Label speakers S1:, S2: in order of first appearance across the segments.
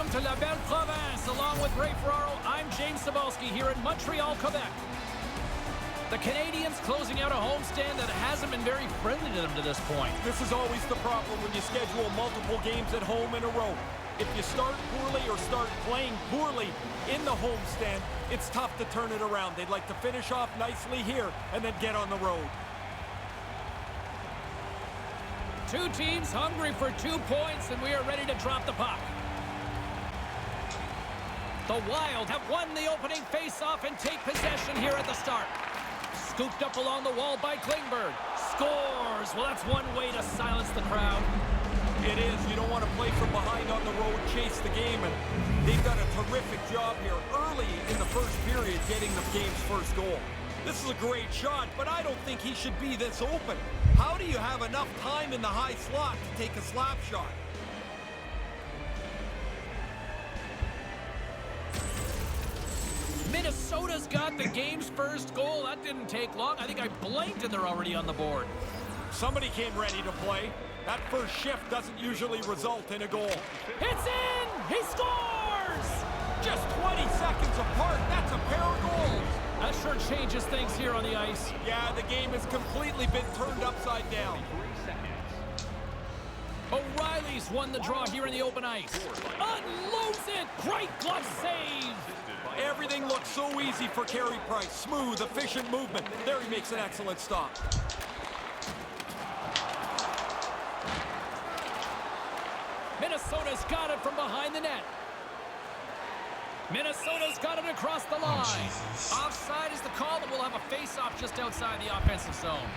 S1: Welcome to La Belle Province. Along with Ray Ferraro, I'm James Cebulski here in Montreal, Quebec. The Canadians closing out a homestand that hasn't been very friendly to them to this point.
S2: This is always the problem when you schedule multiple games at home in a row. If you start poorly or start playing poorly in the homestand, it's tough to turn it around. They'd like to finish off nicely here and then get on the road.
S1: Two teams hungry for 2 points, and we are ready to drop the puck. The Wild have won the opening face-off and take possession here at the start. Scooped up along the wall by Klingberg. Scores! Well, that's one way to silence the crowd.
S2: It is. You don't want to play from behind on the road, chase the game, and they've done a terrific job here early in the first period getting the game's first goal. This is a great shot, but I don't think he should be this open. How do you have enough time in the high slot to take a slap shot?
S1: Minnesota's got the game's first goal. That didn't take long. I think I blinked and they're already on the board.
S2: Somebody came ready to play. That first shift doesn't usually result in a goal.
S1: It's in! He scores!
S2: Just 20 seconds apart. That's a pair of goals.
S1: That sure changes things here on the ice.
S2: Yeah, the game has completely been turned upside down.
S1: O'Reilly's won the draw here in the open ice. Unloads it! Great glove save!
S2: Everything looks so easy for Carey Price. Smooth, efficient movement. There he makes an excellent stop.
S1: Minnesota's got it from behind the net. Minnesota's got it across the line. Offside is the call, and we'll have a face-off just outside the offensive zone.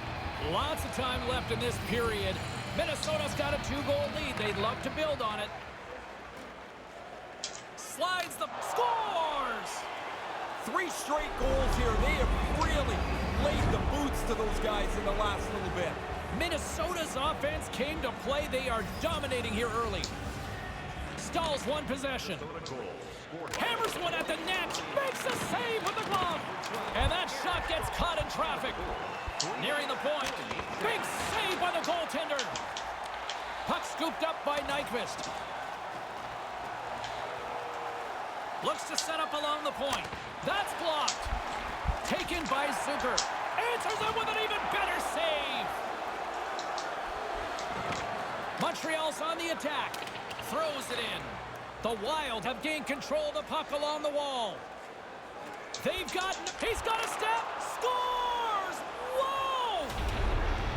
S1: Lots of time left in this period. Minnesota's got a 2-goal lead. They'd love to build on it. Slides the... Scores!
S2: 3 straight goals here. They have really laid the boots to those guys in the last little bit.
S1: Minnesota's offense came to play. They are dominating here early. Stalls one possession. Hammers one at the net. Makes a save with the glove. And that shot gets caught in traffic. Nearing the point. Big save by the goaltender. Puck scooped up by Nyquist. Looks to set up along the point. That's blocked. Taken by Zucker. Answers it with an even better save. Montreal's on the attack. Throws it in. The Wild have gained control of the puck along the wall. He's got a step. Scores! Whoa!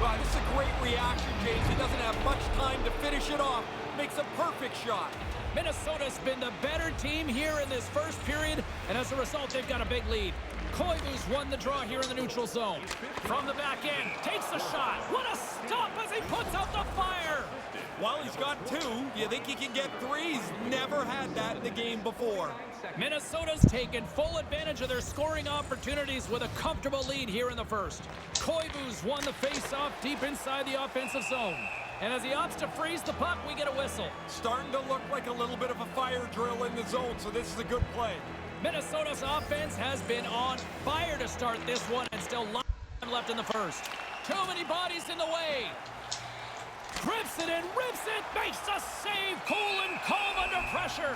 S2: Wow, this is a great reaction, James. He doesn't have much time to finish it off. Makes a perfect shot.
S1: Minnesota's been the better team here in this first period, and as a result, they've got a big lead. Koivu's won the draw here in the neutral zone. From the back end, takes a shot. What a stop as he puts out the fire!
S2: While he's got 2, you think he can get 3? He's never had that in the game before.
S1: Minnesota's taken full advantage of their scoring opportunities with a comfortable lead here in the first. Koivu's won the face-off deep inside the offensive zone. And as he opts to freeze the puck, we get a whistle.
S2: Starting to look like a little bit of a fire drill in the zone, so this is a good play.
S1: Minnesota's offense has been on fire to start this one, and still lots of time left in the first. Too many bodies in the way. Grips it and rips it, makes the save, cool and calm under pressure.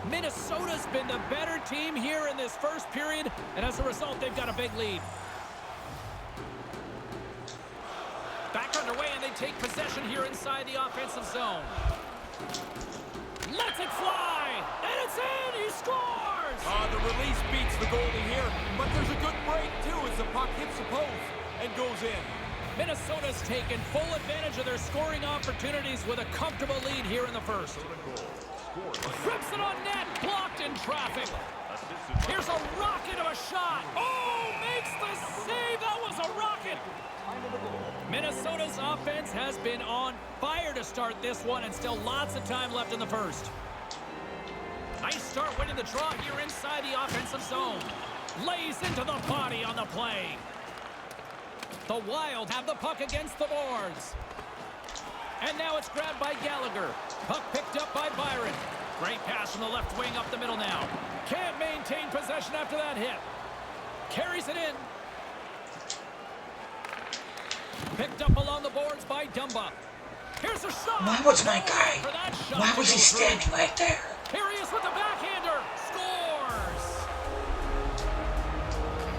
S1: Minnesota's been the better team here in this first period, and as a result, they've got a big lead. Back underway, and they take possession here inside the offensive zone. Lets it fly, and it's in! He scores!
S2: The release beats the goalie here, but there's a good break, too, as the puck hits the post and goes in.
S1: Minnesota's taken full advantage of their scoring opportunities with a comfortable lead here in the first. Rips it on net, blocked in traffic. Here's a rocket of a shot. Oh, makes the save. That was a rocket. Minnesota's offense has been on fire to start this one, and still lots of time left in the first. Nice start winning the draw here inside the offensive zone. Lays into the body on the play. The Wild have the puck against the boards. And now it's grabbed by Gallagher. Puck picked up by Byron. Great pass from the left wing up the middle now. Can't maintain possession after that hit. Carries it in. Picked up along the boards by Dumba. Here's a shot.
S3: Why was my guy?
S1: For that shot
S3: Why
S1: to
S3: was he
S1: go through.
S3: standing right there?
S1: Here he is with the backhander. Scores.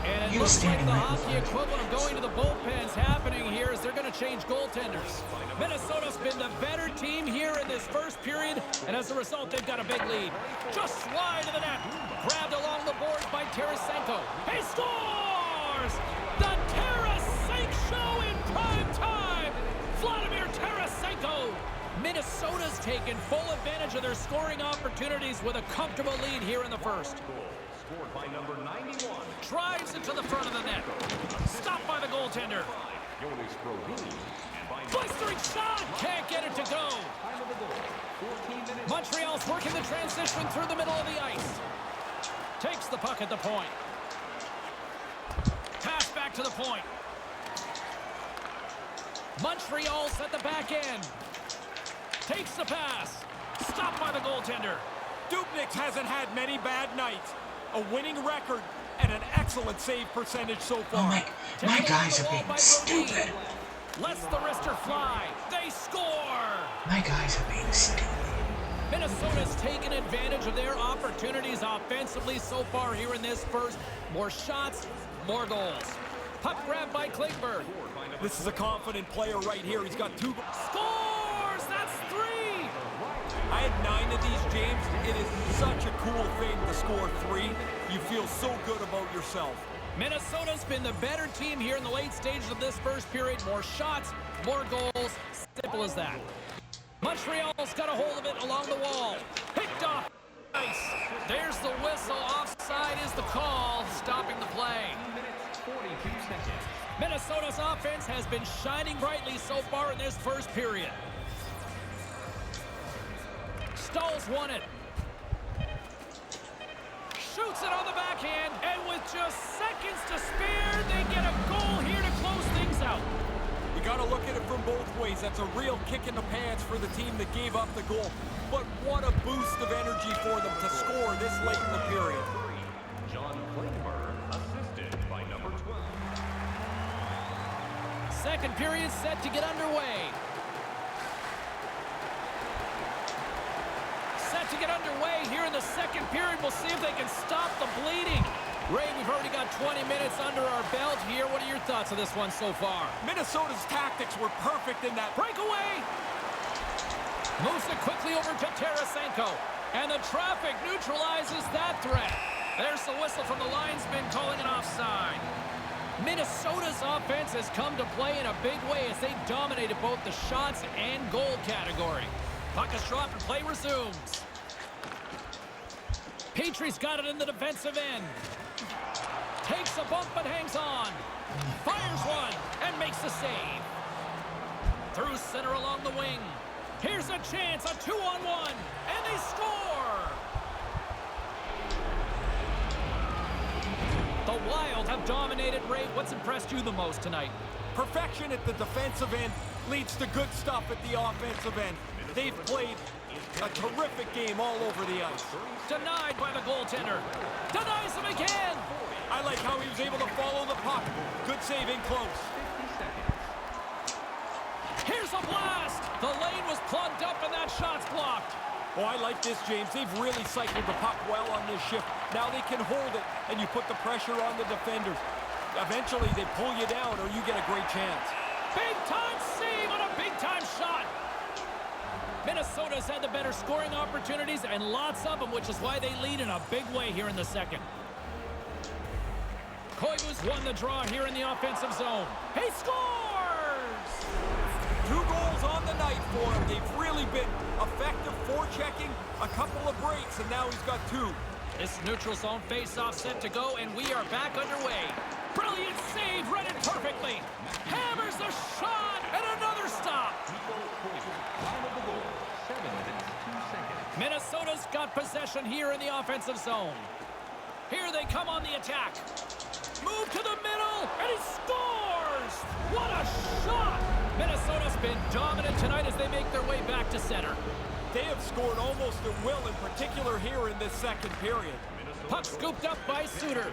S1: And it
S3: He was
S1: looks like
S3: standing
S1: the
S3: right in
S1: hockey
S3: front of him.
S1: equivalent of going to the bullpen's happening here as they're going to change goaltenders. Minnesota's been the better team here in this first period, and as a result, they've got a big lead. Just wide of the net. Grabbed along the boards by Tarasenko. He scores! The Tarasenko show in prime time! Vladimir Tarasenko! Minnesota's taken full advantage of their scoring opportunities with a comfortable lead here in the first.
S4: Scored by number 91.
S1: Drives it to the front of the net. Stopped by the goaltender.
S4: Jonas Provini. And by
S1: Blistering shot! Can't get it to go.
S4: time of the goal. 14 minutes.
S1: Montreal's working the transition through the middle of the ice. Takes the puck at the point. Pass back to the point. Montreal's at the back end. Takes the pass. Stopped by the goaltender.
S2: Dubnyk hasn't had many bad nights. A winning record and an excellent save percentage so
S3: Oh
S2: far.
S3: my guys are being stupid.
S1: Lets the wrister fly. They score.
S3: My guys are being stupid.
S1: Minnesota's taken advantage of their opportunities offensively so far here in this first. More shots, more goals. Puck grab by Klingberg.
S2: This is a confident player right here. He's got 2
S1: Scores! That's 3!
S2: I had 9 of these, James. It is such a cool thing to score 3. You feel so good about yourself.
S1: Minnesota's been the better team here in the late stages of this first period. More shots, more goals. Simple as that. Montreal's got a hold of it along the wall. Picked off. Nice. There's the whistle. Offside is the call, stopping the play.
S4: 42 seconds.
S1: Minnesota's offense has been shining brightly so far in this first period. Stahl's won it. Shoots it on the backhand, and with just seconds to spare, they get a goal here to close things out.
S2: You got to look at it from both ways. That's a real kick in the pants for the team that gave up the goal. But what a boost of energy for them to score this late in the period.
S4: John Klingberg, assisted by number 12.
S1: Second period set to get underway. Set to get underway here in the second period. We'll see if they can stop the bleeding. Ray, we've already got 20 minutes under our belt here. What are your thoughts on this one so far?
S2: Minnesota's tactics were perfect in that.
S1: Breakaway! Moves it quickly over to Tarasenko. And the traffic neutralizes that threat. There's the whistle from the linesman calling an offside. Minnesota's offense has come to play in a big way as they dominated both the shots and goal category. Puck is dropped and play resumes. Petrie's got it in the defensive end. Takes a bump but hangs on. Fires one and makes the save. Through center along the wing. Here's a chance, a 2-on-1, and they score! The Wild have dominated. Ray, what's impressed you the most tonight?
S2: Perfection at the defensive end leads to good stuff at the offensive end. They've played a terrific game all over the ice.
S1: Denied by the goaltender. Denies him again!
S2: I like how he was able to follow the puck. Good save in close.
S1: Here's a blast! The lane was plugged up and that shot's blocked.
S2: Oh, I like this, James. They've really cycled the puck well on this shift. Now they can hold it, and you put the pressure on the defenders. Eventually, they pull you down, or you get a great chance.
S1: Big-time save on a big-time shot. Minnesota's had the better scoring opportunities, and lots of them, which is why they lead in a big way here in the second. Koivu's won the draw here in the offensive zone. He scores!
S2: 2 goals on the night for him. They've really been effective forechecking, a couple of breaks, and now he's got 2.
S1: This neutral zone face-off set to go, and we are back underway. Brilliant save, read it perfectly. Hammers the shot, and another stop.
S4: Time of the goal, 7 minutes, 2 seconds.
S1: Minnesota's got possession here in the offensive zone. Here they come on the attack. Move to the middle, and he scores! What a shot! Minnesota's been dominant tonight as they make their way back to center.
S2: They have scored almost at will, in particular here in this second period.
S1: Puck scooped up by Suter.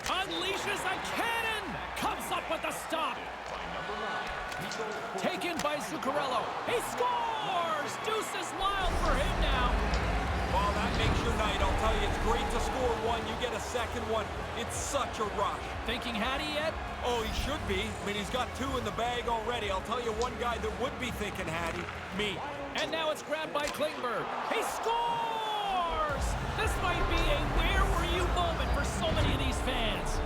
S1: Unleashes a cannon! Comes up with the stop. Taken by Zuccarello. He scores! Deuce is wild for him now.
S2: Well, that makes your night. I'll tell you, it's great to score one. You get a second one. It's such a rush.
S1: Thinking Hattie yet?
S2: Oh, he should be. I mean, he's got two in the bag already. I'll tell you one guy that would be thinking Hattie. Me.
S1: And now it's grabbed by Klingberg. He scores! This might be a where were you moment for so many of these fans.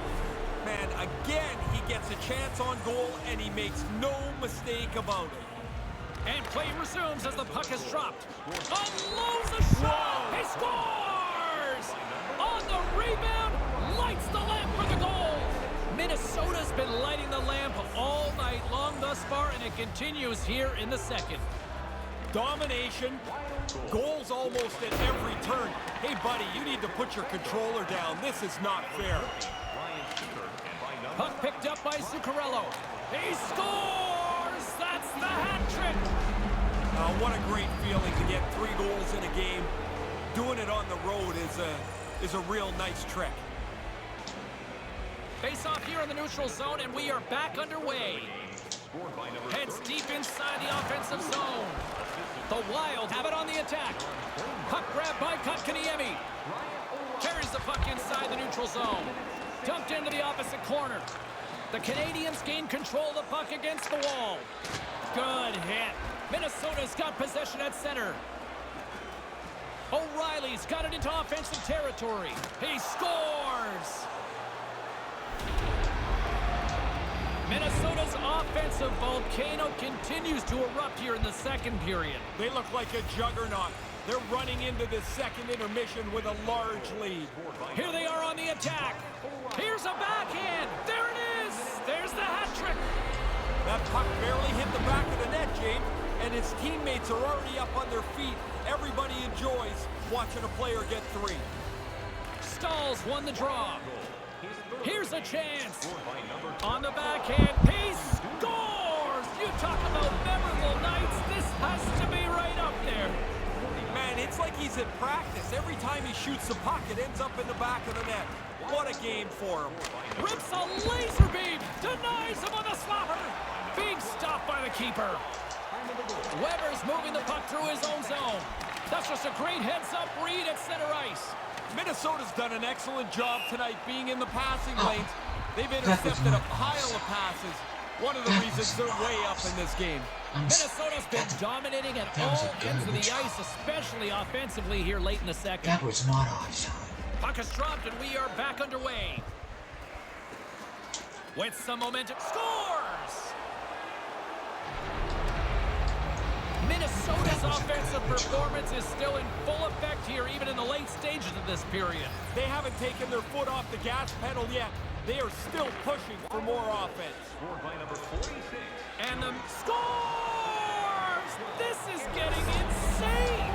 S2: Man, again, he gets a chance on goal, and he makes no mistake about it.
S1: And play resumes as the puck is dropped. Unloads the shot! He scores! On the rebound, lights the lamp for the goal. Minnesota's been lighting the lamp all night long thus far, and it continues here in the second.
S2: Domination, goals almost at every turn. Hey, buddy, you need to put your controller down. This is not fair.
S1: Puck picked up by Zuccarello. He scores! That's the hat trick!
S2: What a great feeling to get 3 goals in a game. Doing it on the road is a real nice trick.
S1: Face off here in the neutral zone, and we are back underway. Heads deep inside the offensive zone. The Wild have it on the attack. Puck grabbed by Kotkaniemi. Carries the puck inside the neutral zone. Dumped into the opposite corner. The Canadians gain control of the puck against the wall. Good hit. Minnesota's got possession at center. O'Reilly's got it into offensive territory. He scores! Minnesota's offensive volcano continues to erupt here in the second period.
S2: They look like a juggernaut. They're running into the second intermission with a large lead.
S1: Here they are on the attack. Here's a backhand. There it is. There's the hat trick.
S2: That puck barely hit the back of the net, James, and his teammates are already up on their feet. Everybody enjoys watching a player get 3.
S1: Stahls won the draw. Here's a chance. On the backhand, he scores! You talk about memorable nights. This has to be right up there.
S2: Man, it's like he's in practice. Every time he shoots the puck, it ends up in the back of the net. What a game for him.
S1: Rips a laser beam. Denies him on the slapper. Being stopped by the keeper. Weber's moving the puck through his own zone. That's just a great heads-up read at center ice.
S2: Minnesota's done an excellent job tonight being in the passing lanes. They've intercepted a pile of passes. One of the reasons they're way up in this game.
S1: Minnesota's been dominating at all ends of the ice, especially offensively here late in the second.
S3: That was not offside.
S1: Puck is dropped and we are back underway. With some momentum, scores! Minnesota's offensive performance is still in full effect here, even in the late stages of this period.
S2: They haven't taken their foot off the gas pedal yet. They are still pushing for more offense.
S4: Scored by number 46.
S1: And the scores! This is getting insane!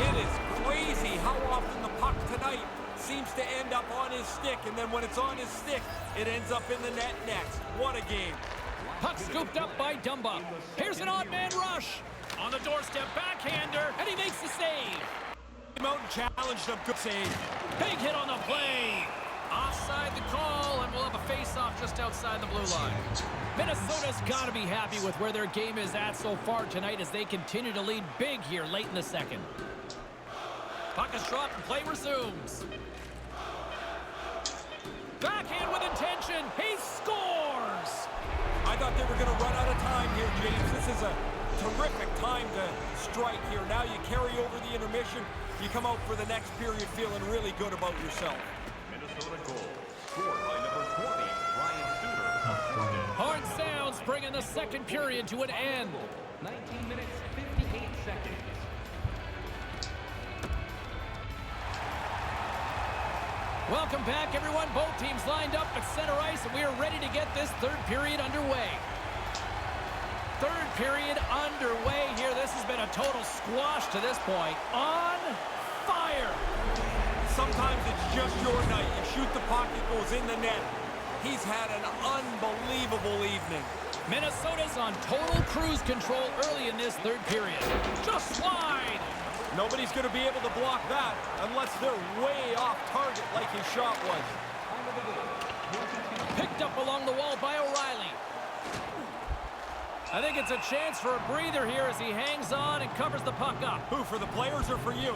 S2: It is crazy how often the puck tonight seems to end up on his stick, and then when it's on his stick, it ends up in the net next. What a game.
S1: Puck scooped up by Dumba. Here's an odd man rush. On the doorstep, backhander, and he makes the save.
S2: Came out and challenged him. Good save.
S1: Big hit on the play. Offside the call, and we'll have a face-off just outside the blue line. Minnesota's got to be happy with where their game is at so far tonight as they continue to lead big here late in the second. Puck is dropped and play resumes. Backhand with intention. He scores!
S2: I thought they were going to run out of time here, James. This is a terrific time to strike here. Now you carry over the intermission. You come out for the next period feeling really good about yourself.
S4: Minnesota goal. Scored by number 20, Ryan Suter.
S1: Horn sounds, bringing the second period to an end.
S4: 19 minutes, 58 seconds.
S1: Welcome back, everyone. Both teams lined up at center ice, and we are ready to get this third period underway. Third period underway here. This has been a total squash to this point. On fire.
S2: Sometimes it's just your night. You shoot the puck, it goes in the net. He's had an unbelievable evening.
S1: Minnesota's on total cruise control early in this third period. Just wide.
S2: Nobody's going to be able to block that unless they're way off target like his shot was.
S1: Picked up along the wall by O'Reilly. I think it's a chance for a breather here as he hangs on and covers the puck up.
S2: Who, for the players or for you?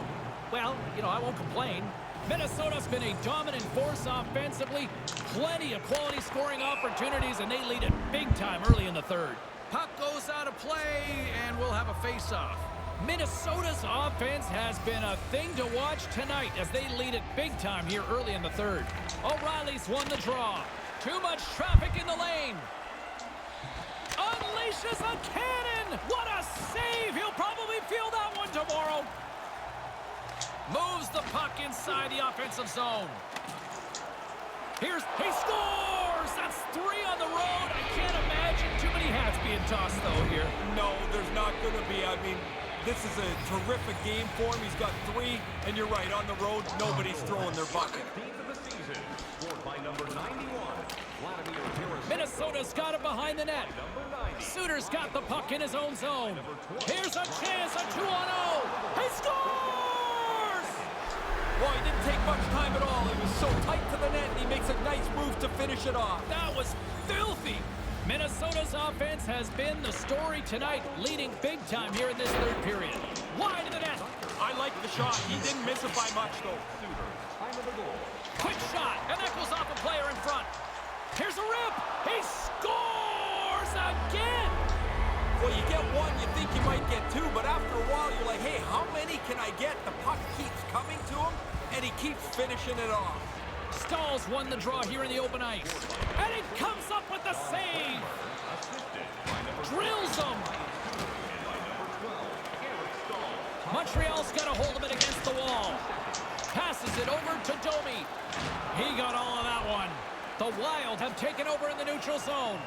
S1: Well, I won't complain. Minnesota's been a dominant force offensively. Plenty of quality scoring opportunities, and they lead it big time early in the third. Puck goes out of play, and we'll have a face-off. Minnesota's offense has been a thing to watch tonight as they lead it big time here early in the third. O'Reilly's won the draw. Too much traffic in the lane. Unleashes a cannon! What a save! He'll probably feel that one tomorrow. Moves the puck inside the offensive zone. He scores! That's 3 on the road. I can't imagine too many hats being tossed, though, here.
S2: No, there's not going to be. I mean, this is a terrific game for him. He's got 3, and you're right, on the road, nobody's throwing their bucket.
S1: Minnesota's got it behind the net. Suter's got the puck in his own zone. Here's a chance, a 2-on-0. He scores!
S2: Well, he didn't take much time at all. He was so tight to the net, and he makes a nice move to finish it off.
S1: That was filthy. Minnesota's offense has been the story tonight, leading big time here in this third period. Wide of the net.
S2: I like the shot. He didn't miss it by much, though.
S1: Quick shot, and that goes off a player in front. Here's a rip. He scores again.
S2: Well, you get one, you think you might get 2, but after a while, you're like, hey, how many can I get? The puck keeps coming to him, and he keeps finishing it off.
S1: Stahl's won the draw here in the open ice. And he comes up with the save. Drills him. Montreal's got a hold of it against the wall. Passes it over to Domi. He got all of that one. The Wild have taken over in the neutral zone.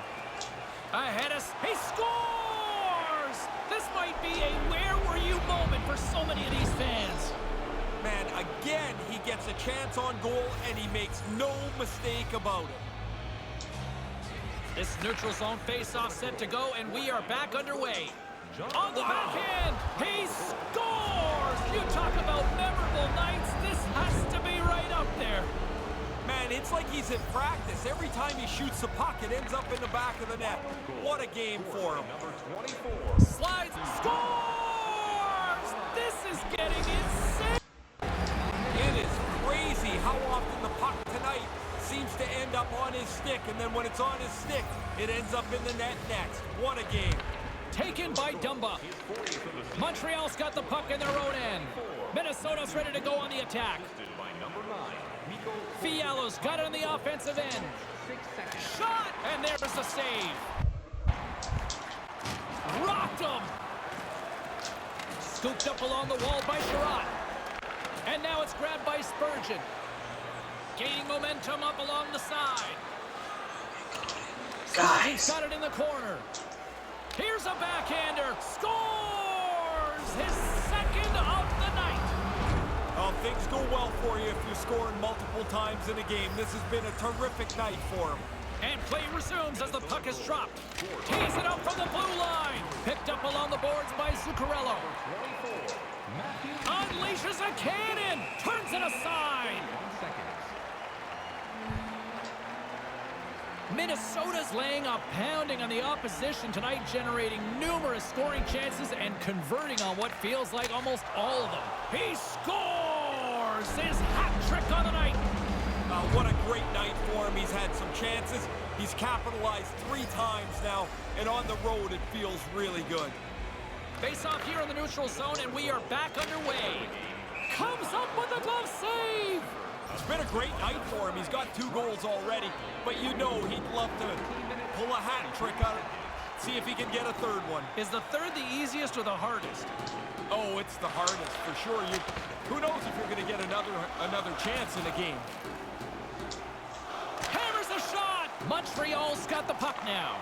S1: Ahead us. He scores! This might be a where were you moment for so many of these fans.
S2: Man, again, he gets a chance on goal, and he makes no mistake about it.
S1: This neutral zone face-off set to go, and we are back underway. On the backhand, he scores! You talk about memorable nights, this has to be right up there.
S2: Man, it's like he's in practice. Every time he shoots the puck, it ends up in the back of the net. What a game for him.
S1: Slides, scores! This is getting insane.
S2: It is crazy how often the puck tonight seems to end up on his stick, and then when it's on his stick, it ends up in the net next. What a game.
S1: Taken by Dumba. Montreal's got the puck in their own end. Minnesota's ready to go on the attack. Fialo's got it on the offensive end. Shot! And there's the save. Rocked him. Scooped up along the wall by Sherratt. And now it's grabbed by Spurgeon. Gaining momentum up along the side. He's got it in the corner. Here's a backhander. Scores! His second of the night.
S2: Well, things go well for you if you're scoring multiple times in a game. This has been a terrific night for him.
S1: And play resumes as the puck is dropped. Tees it up from the blue line. Picked up along the boards by Zuccarello. Unleashes a cannon. Turns it aside. Minnesota's laying a pounding on the opposition tonight, generating numerous scoring chances and converting on what feels like almost all of them. He scores his hat trick on the night.
S2: What a great night for him. He's had some chances. He's capitalized 3 times now, and on the road it feels really good.
S1: Face off here in the neutral zone, and we are back underway. Comes up with a glove save.
S2: It's been a great night for him. He's got 2 goals already, but you know he'd love to pull a hat trick out, see if he can get a 3rd one.
S1: Is the 3rd the easiest or the hardest?
S2: Oh, it's the hardest for sure. Who knows if you're going to get another chance in a game.
S1: Hammers a shot. Montreal's got the puck now.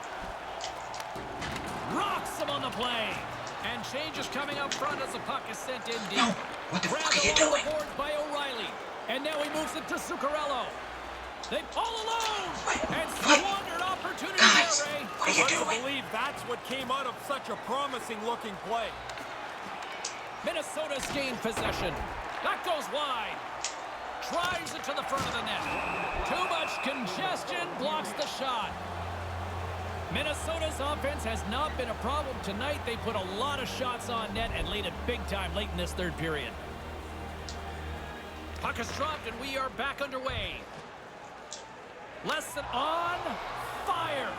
S1: Rocks him on the play. And change is coming up front as the puck is sent in deep.
S3: No, what the fuck are you doing?
S1: By O'Reilly. And now he moves it to Zuccarello. They all alone. And squandered opportunity
S3: Guys,
S1: there, Ray.
S3: what are you
S2: Hard to
S3: doing?
S2: believe that's what came out of such a promising-looking play.
S1: Minnesota's gained possession. That goes wide. Drives it to the front of the net. Too much congestion blocks the shot. Minnesota's offense has not been a problem tonight. They put a lot of shots on net and lead it big time late in this third period. Puck is dropped and we are back underway. Less than on fire.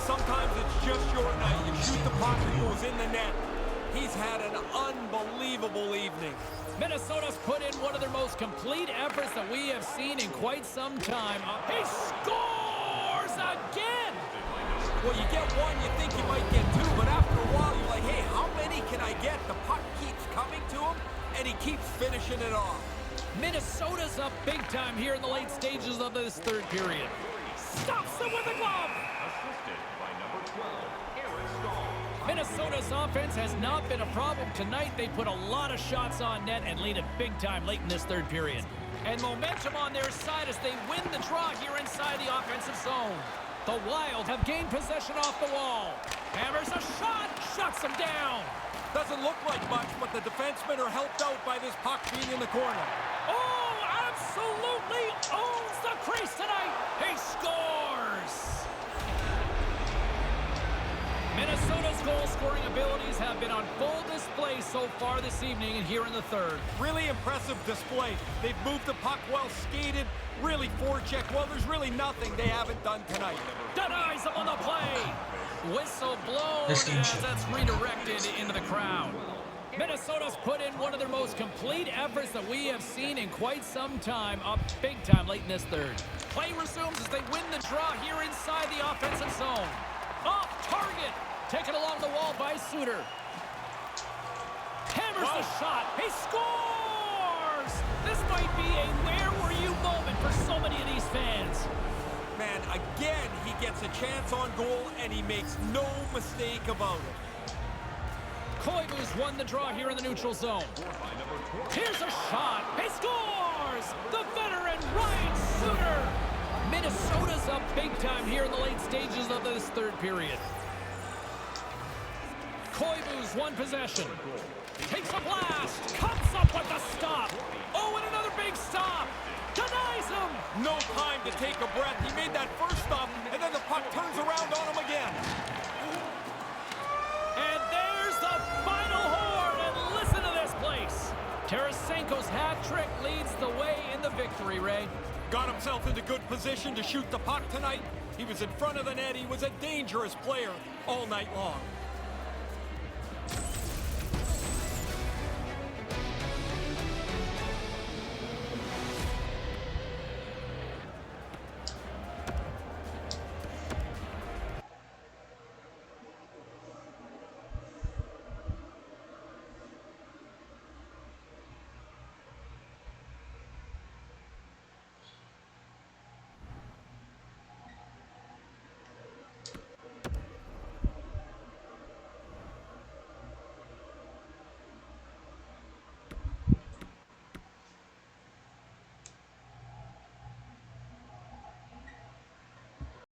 S2: Sometimes it's just your night. You shoot the puck and it goes in the net. He's had an unbelievable evening.
S1: Minnesota's put in one of their most complete efforts that we have seen in quite some time. He scores again!
S2: Well, you get one, you think you might get two, but after a while, you're like, hey, how many can I get? The puck keeps coming to him, and he keeps finishing it off.
S1: Minnesota's up big time here in the late stages of this third period. Stops him with a glove!
S4: Assisted by number 12, Eric Stahl.
S1: Minnesota's offense has not been a problem tonight. They put a lot of shots on net and lead it big time late in this third period. And momentum on their side as they win the draw here inside the offensive zone. The Wild have gained possession off the wall. Hammers a shot, shuts them down.
S2: Doesn't look like much, but the defensemen are helped out by this puck being in the corner.
S1: Oh, absolutely owns the crease tonight. He scores. Minnesota's goal-scoring abilities have been on full display so far this evening and here in the third.
S2: Really impressive display. They've moved the puck well, skated, really forecheck. Well, there's really nothing they haven't done tonight.
S1: Denies him on the play. Whistle blown
S3: This game
S1: as
S3: should-
S1: that's redirected into the crowd. Minnesota's put in one of their most complete efforts that we have seen in quite some time, up big time late in this third. Play resumes as they win the draw here inside the offensive zone. Off target. Taken along the wall by Suter. Hammers the shot. He scores! This might be a where were you moment for so many of these fans.
S2: Man, again, he gets a chance on goal, and he makes no mistake about it.
S1: Koivu's won the draw here in the neutral zone. Here's a shot. He scores! The veteran Ryan Suter. Minnesota's up big time here in the late stages of this third period. Koivu's won possession. Takes a blast. Comes up with the stop. Oh, and another big stop. Denies him.
S2: No time to take a breath. He made that first stop, and then the puck turns around on him again.
S1: And there's the final horn. And listen to this place. Tarasenko's hat trick leads the way in the victory, Ray.
S2: Got himself into good position to shoot the puck tonight. He was in front of the net. He was a dangerous player all night long.